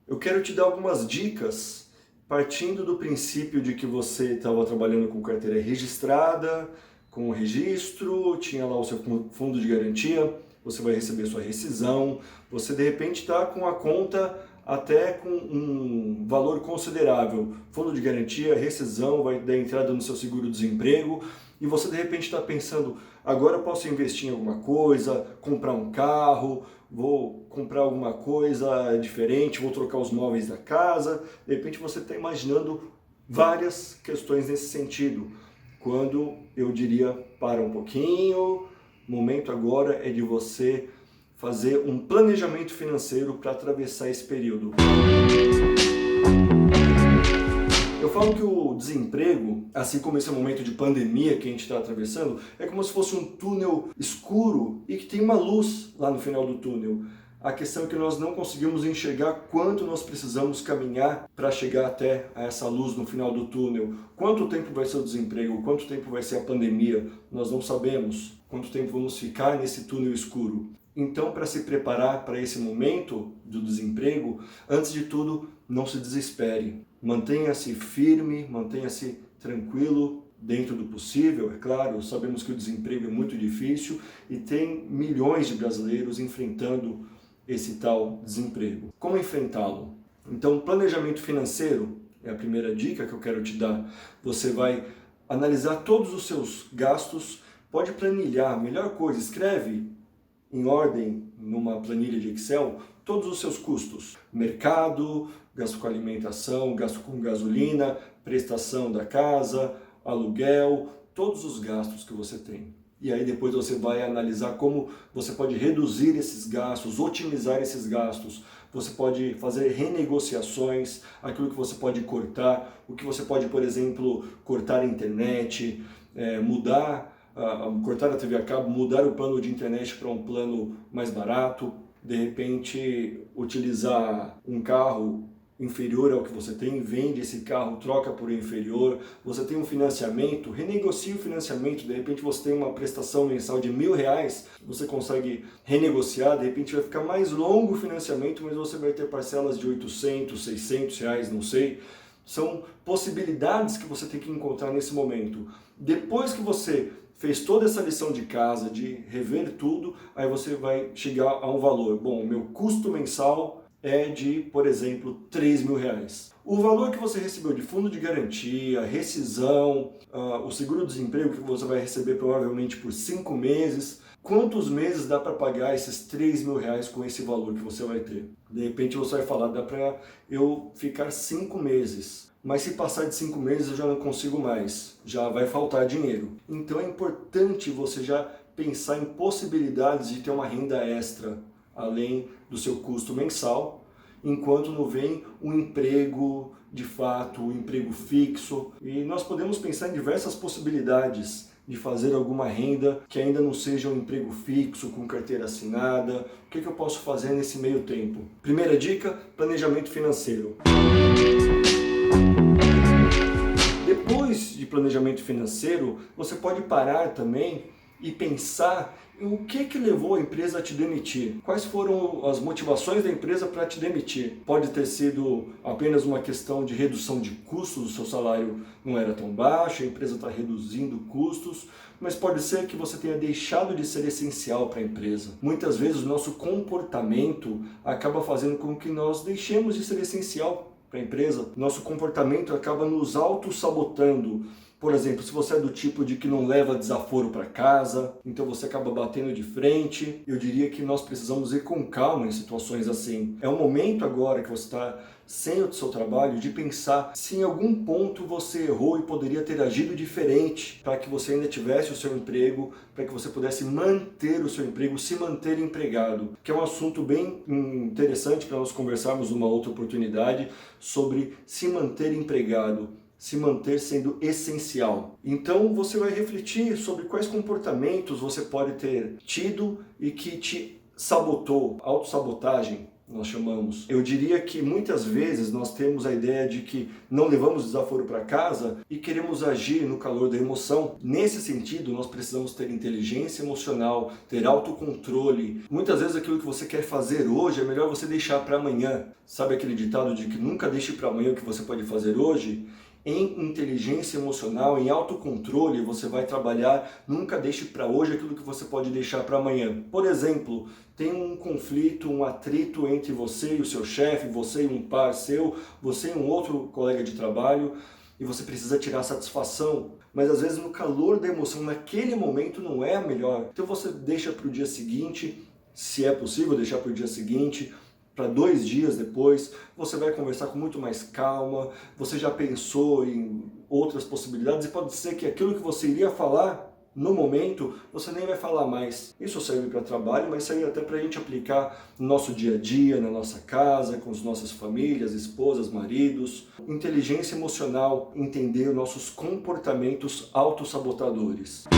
Eu quero te dar algumas dicas partindo do princípio de que você estava trabalhando com carteira registrada, com o registro, tinha lá o seu fundo de garantia, você vai receber sua rescisão, você de repente está com a conta até com um valor considerável, fundo de garantia, rescisão, vai dar entrada no seu seguro-desemprego, e você de repente está pensando, agora eu posso investir em alguma coisa, comprar um carro, vou comprar alguma coisa diferente, vou trocar os móveis da casa, de repente você está imaginando várias questões nesse sentido, quando eu diria, para um pouquinho, o momento agora é de você fazer um planejamento financeiro para atravessar esse período. Eu falo que o desemprego, assim como esse momento de pandemia que a gente está atravessando, é como se fosse um túnel escuro e que tem uma luz lá no final do túnel. A questão é que nós não conseguimos enxergar quanto nós precisamos caminhar para chegar até essa luz no final do túnel. Quanto tempo vai ser o desemprego? Quanto tempo vai ser a pandemia? Nós não sabemos. Quanto tempo vamos ficar nesse túnel escuro? Então, para se preparar para esse momento do desemprego, antes de tudo, não se desespere. Mantenha-se firme, mantenha-se tranquilo, dentro do possível, é claro. Sabemos que o desemprego é muito difícil e tem milhões de brasileiros enfrentando esse tal desemprego. Como enfrentá-lo? Então, planejamento financeiro é a primeira dica que eu quero te dar. Você vai analisar todos os seus gastos, pode planilhar, melhor coisa, escreve em ordem numa planilha de Excel todos os seus custos. Mercado, gasto com alimentação, gasto com gasolina, prestação da casa, aluguel, todos os gastos que você tem. E aí depois você vai analisar como você pode reduzir esses gastos, otimizar esses gastos. Você pode fazer renegociações, aquilo que você pode cortar, o que você pode, por exemplo, cortar a internet, cortar a TV a cabo, mudar o plano de internet para um plano mais barato, de repente utilizar um carro inferior ao que você tem, vende esse carro, troca por inferior. Você tem um financiamento, renegocia o financiamento, de repente você tem uma prestação mensal de R$1.000, você consegue renegociar, de repente vai ficar mais longo o financiamento, mas você vai ter parcelas de R$800, R$600, não sei. São possibilidades que você tem que encontrar nesse momento. Depois que você fez toda essa lição de casa, de rever tudo, aí você vai chegar a um valor. Bom, o meu custo mensal é de, por exemplo, R$3.000. O valor que você recebeu de fundo de garantia, rescisão, o seguro-desemprego que você vai receber provavelmente por 5 meses, quantos meses dá para pagar esses R$3.000 com esse valor que você vai ter? De repente você vai falar, dá para eu ficar 5 meses. Mas se passar de 5 meses eu já não consigo mais, já vai faltar dinheiro. Então é importante você já pensar em possibilidades de ter uma renda extra, além do seu custo mensal, enquanto não vem um emprego de fato, um emprego fixo. E nós podemos pensar em diversas possibilidades de fazer alguma renda que ainda não seja um emprego fixo, com carteira assinada. O que eu posso fazer nesse meio tempo? Primeira dica, planejamento financeiro. Depois de planejamento financeiro, você pode parar também e pensar o que levou a empresa a te demitir. Quais foram as motivações da empresa para te demitir? Pode ter sido apenas uma questão de redução de custos, o seu salário não era tão baixo, a empresa está reduzindo custos, mas pode ser que você tenha deixado de ser essencial para a empresa. Muitas vezes o nosso comportamento acaba fazendo com que nós deixemos de ser essencial para a empresa. Nosso comportamento acaba nos auto-sabotando. Por exemplo, se você é do tipo de que não leva desaforo para casa, então você acaba batendo de frente, eu diria que nós precisamos ir com calma em situações assim. É um momento agora que você está sem o seu trabalho de pensar se em algum ponto você errou e poderia ter agido diferente para que você ainda tivesse o seu emprego, para que você pudesse manter o seu emprego, se manter empregado, que é um assunto bem interessante para nós conversarmos numa outra oportunidade sobre se manter empregado, se manter sendo essencial. Então você vai refletir sobre quais comportamentos você pode ter tido e que te sabotou, autossabotagem. nós chamamos. Eu diria que muitas vezes nós temos a ideia de que não levamos desaforo para casa e queremos agir no calor da emoção. Nesse sentido, nós precisamos ter inteligência emocional, ter autocontrole. Muitas vezes aquilo que você quer fazer hoje é melhor você deixar para amanhã. Sabe aquele ditado de que nunca deixe para amanhã o que você pode fazer hoje? Em inteligência emocional, em autocontrole, você vai trabalhar, nunca deixe para hoje aquilo que você pode deixar para amanhã. Por exemplo, tem um conflito, um atrito entre você e o seu chefe, você e um par seu, você e um outro colega de trabalho, e você precisa tirar satisfação. Mas às vezes no calor da emoção, naquele momento não é a melhor. Então você deixa para o dia seguinte, se é possível deixar para o dia seguinte, para 2 dias depois, você vai conversar com muito mais calma, você já pensou em outras possibilidades e pode ser que aquilo que você iria falar no momento, você nem vai falar mais. Isso serve para trabalho, mas serve até para a gente aplicar no nosso dia a dia, na nossa casa, com as nossas famílias, esposas, maridos. Inteligência emocional, entender nossos comportamentos autossabotadores.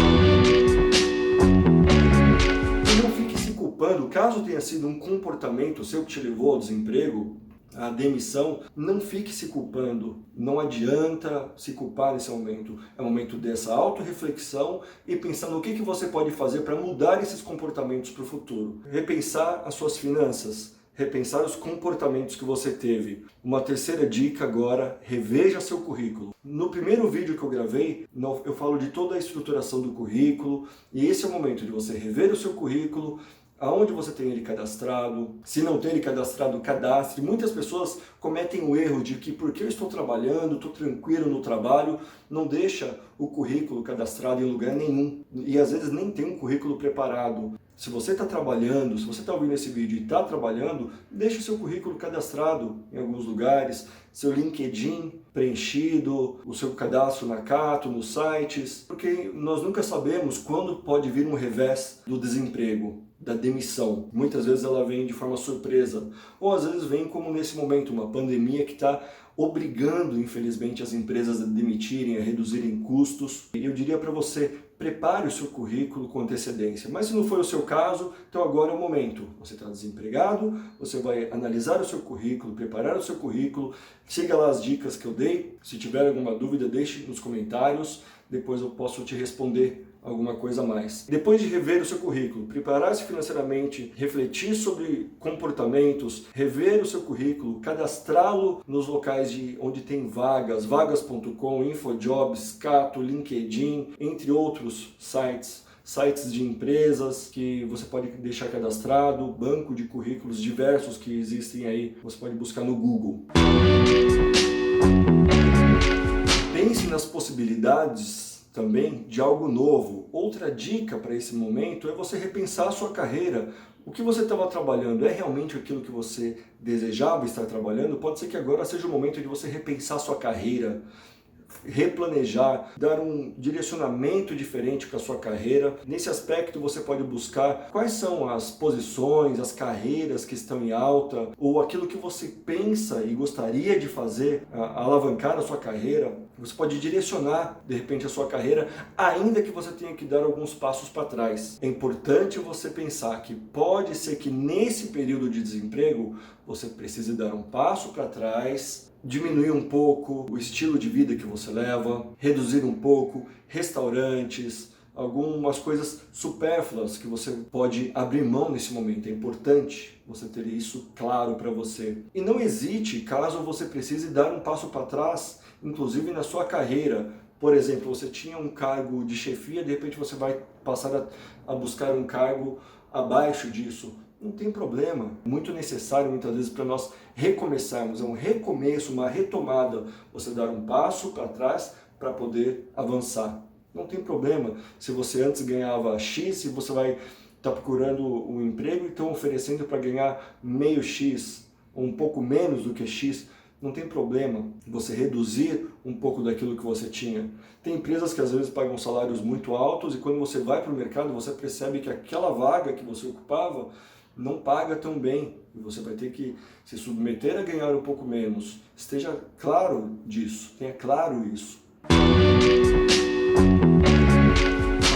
Caso tenha sido um comportamento seu que te levou ao desemprego, à demissão, não fique se culpando. Não adianta se culpar nesse momento. É o momento dessa autorreflexão e pensar no que você pode fazer para mudar esses comportamentos para o futuro. Repensar as suas finanças, repensar os comportamentos que você teve. Uma terceira dica agora, reveja seu currículo. No primeiro vídeo que eu gravei, eu falo de toda a estruturação do currículo e esse é o momento de você rever o seu currículo, aonde você tem ele cadastrado. Se não tem ele cadastrado, cadastre. Muitas pessoas cometem o erro de que porque eu estou trabalhando, estou tranquilo no trabalho, não deixa o currículo cadastrado em lugar nenhum. E às vezes nem tem um currículo preparado. Se você está trabalhando, se você está ouvindo esse vídeo e está trabalhando, deixe o seu currículo cadastrado em alguns lugares, seu LinkedIn preenchido, o seu cadastro na Cato, nos sites, porque nós nunca sabemos quando pode vir um revés do desemprego, da demissão. Muitas vezes ela vem de forma surpresa, ou às vezes vem como nesse momento, uma pandemia que está obrigando, infelizmente, as empresas a demitirem, a reduzirem custos. E eu diria para você, prepare o seu currículo com antecedência. Mas se não for o seu caso, então agora é o momento. Você está desempregado, você vai analisar o seu currículo, preparar o seu currículo, siga lá as dicas que eu dei. Se tiver alguma dúvida, deixe nos comentários, depois eu posso te responder alguma coisa a mais. Depois de rever o seu currículo, preparar-se financeiramente, refletir sobre comportamentos, rever o seu currículo, cadastrá-lo nos locais onde tem vagas, vagas.com, Infojobs, Cato, LinkedIn, entre outros sites de empresas que você pode deixar cadastrado, banco de currículos diversos que existem aí, você pode buscar no Google. Pense nas possibilidades também de algo novo. Outra dica para esse momento é você repensar a sua carreira. O que você estava trabalhando é realmente aquilo que você desejava estar trabalhando? Pode ser que agora seja o momento de você repensar a sua carreira, replanejar, dar um direcionamento diferente para a sua carreira. Nesse aspecto você pode buscar quais são as posições, as carreiras que estão em alta, ou aquilo que você pensa e gostaria de fazer, alavancar a sua carreira. Você pode direcionar, de repente, a sua carreira, ainda que você tenha que dar alguns passos para trás. É importante você pensar que pode ser que nesse período de desemprego você precise dar um passo para trás, diminuir um pouco o estilo de vida que você leva, reduzir um pouco restaurantes, algumas coisas supérfluas que você pode abrir mão nesse momento. É importante você ter isso claro para você. E não hesite caso você precise dar um passo para trás, inclusive na sua carreira. Por exemplo, você tinha um cargo de chefia, de repente você vai passar a buscar um cargo abaixo disso. Não tem problema, muito necessário muitas vezes para nós recomeçarmos, é um recomeço, uma retomada, você dar um passo para trás para poder avançar. Não tem problema, se você antes ganhava X, se você vai estar procurando um emprego e estão oferecendo para ganhar meio X, ou um pouco menos do que X, não tem problema você reduzir um pouco daquilo que você tinha. Tem empresas que às vezes pagam salários muito altos e quando você vai para o mercado você percebe que aquela vaga que você ocupava não paga tão bem e você vai ter que se submeter a ganhar um pouco menos. Esteja claro disso, tenha claro isso.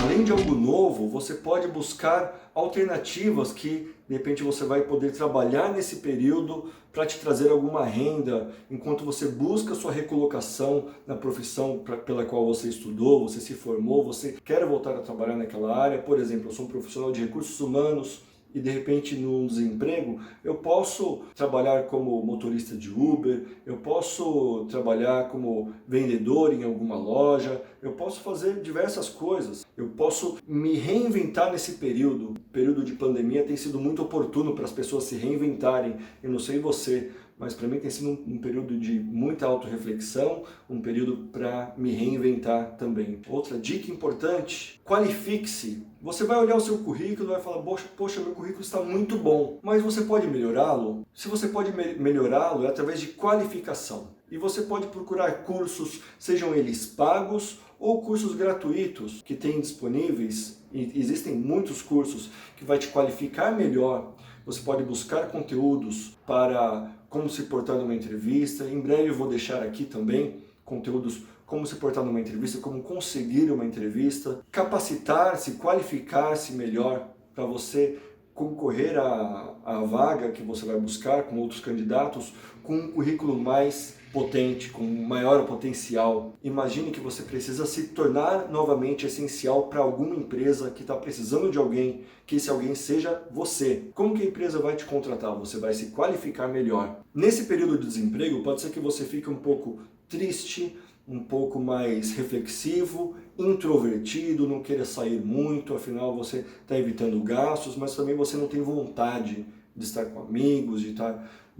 Além aprende algo novo, você pode buscar alternativas que de repente você vai poder trabalhar nesse período para te trazer alguma renda, enquanto você busca sua recolocação na profissão pela qual você estudou, você se formou, você quer voltar a trabalhar naquela área. Por exemplo, eu sou um profissional de recursos humanos e de repente num desemprego, eu posso trabalhar como motorista de Uber, eu posso trabalhar como vendedor em alguma loja, eu posso fazer diversas coisas, eu posso me reinventar nesse período. O período de pandemia tem sido muito oportuno para as pessoas se reinventarem. Eu não sei você, mas para mim tem sido um período de muita autorreflexão, um período para me reinventar também. Outra dica importante, qualifique-se. Você vai olhar o seu currículo e vai falar, poxa, meu currículo está muito bom, mas você pode melhorá-lo? Se você pode melhorá-lo é através de qualificação. E você pode procurar cursos, sejam eles pagos ou cursos gratuitos que tem disponíveis. E existem muitos cursos que vai te qualificar melhor. Você pode buscar conteúdos para como se portar numa entrevista. Em breve eu vou deixar aqui também conteúdos como se portar numa entrevista, como conseguir uma entrevista, capacitar-se, qualificar-se melhor para você concorrer à vaga que você vai buscar com outros candidatos com um currículo mais potente, com maior potencial. Imagine que você precisa se tornar novamente essencial para alguma empresa que está precisando de alguém, que esse alguém seja você. Como que a empresa vai te contratar? Você vai se qualificar melhor. Nesse período de desemprego, pode ser que você fique um pouco triste, um pouco mais reflexivo, introvertido, não queira sair muito, afinal você está evitando gastos, mas também você não tem vontade de estar com amigos, de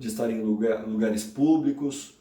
estar em lugares públicos.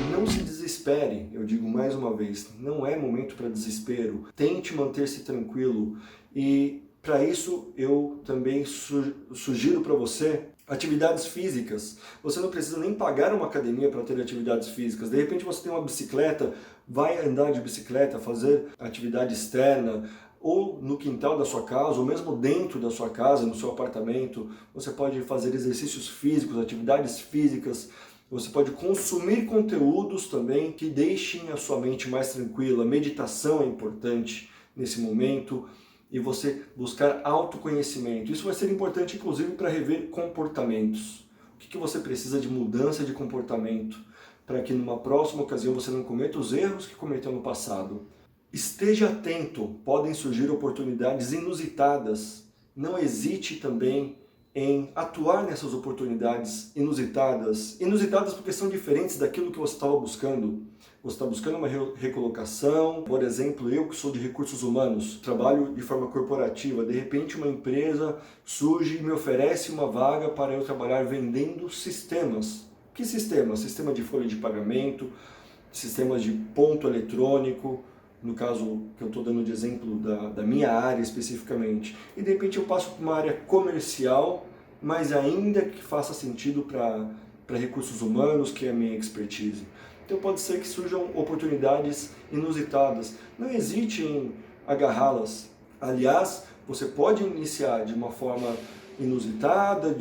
Não se desespere, eu digo mais uma vez, não é momento para desespero. Tente manter-se tranquilo e para isso eu também sugiro para você atividades físicas. Você não precisa nem pagar uma academia para ter atividades físicas. De repente você tem uma bicicleta, vai andar de bicicleta, fazer atividade externa, ou no quintal da sua casa, ou mesmo dentro da sua casa, no seu apartamento. Você pode fazer exercícios físicos, atividades físicas. Você pode consumir conteúdos também que deixem a sua mente mais tranquila. Meditação é importante nesse momento. E você buscar autoconhecimento. Isso vai ser importante, inclusive, para rever comportamentos. O que você precisa de mudança de comportamento para que numa próxima ocasião você não cometa os erros que cometeu no passado. Esteja atento, podem surgir oportunidades inusitadas. Não hesite também em atuar nessas oportunidades inusitadas. Inusitadas porque são diferentes daquilo que você estava buscando. Você está buscando uma recolocação, por exemplo, eu que sou de recursos humanos, trabalho de forma corporativa, de repente uma empresa surge e me oferece uma vaga para eu trabalhar vendendo sistemas. Que sistemas? Sistema de folha de pagamento, sistemas de ponto eletrônico, no caso que eu estou dando de exemplo da minha área especificamente. E de repente eu passo para uma área comercial, mas ainda que faça sentido para recursos humanos, que é a minha expertise. Então pode ser que surjam oportunidades inusitadas. Não hesite em agarrá-las. Aliás, você pode iniciar de uma forma inusitada,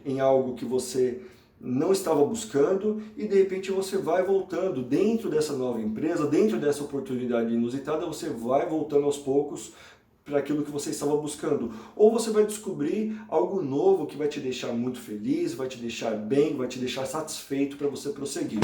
em algo que você não estava buscando e de repente você vai voltando dentro dessa nova empresa, dentro dessa oportunidade inusitada, você vai voltando aos poucos para aquilo que você estava buscando. Ou você vai descobrir algo novo que vai te deixar muito feliz, vai te deixar bem, vai te deixar satisfeito para você prosseguir.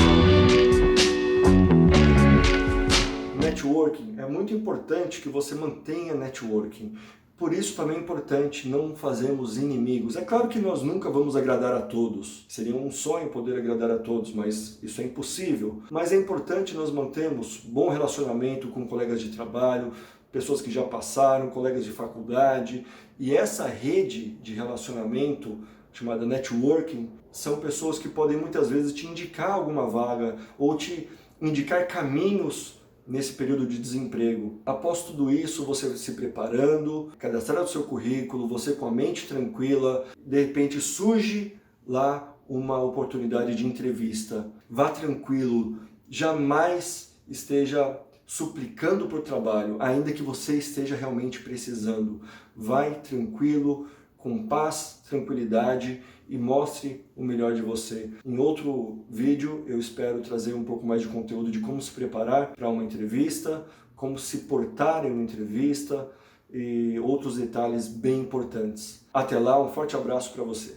Networking. É muito importante que você mantenha networking. Por isso também é importante não fazermos inimigos. É claro que nós nunca vamos agradar a todos. Seria um sonho poder agradar a todos, mas isso é impossível. Mas é importante nós mantermos bom relacionamento com colegas de trabalho, pessoas que já passaram, colegas de faculdade. E essa rede de relacionamento, chamada networking, são pessoas que podem muitas vezes te indicar alguma vaga ou te indicar caminhos nesse período de desemprego. Após tudo isso, você se preparando, cadastrar o seu currículo, você com a mente tranquila, de repente surge lá uma oportunidade de entrevista. Vá tranquilo, jamais esteja suplicando por trabalho, ainda que você esteja realmente precisando. Vai tranquilo, com paz, tranquilidade e mostre o melhor de você. Em outro vídeo eu espero trazer um pouco mais de conteúdo de como se preparar para uma entrevista, como se portar em uma entrevista e outros detalhes bem importantes. Até lá, um forte abraço para você.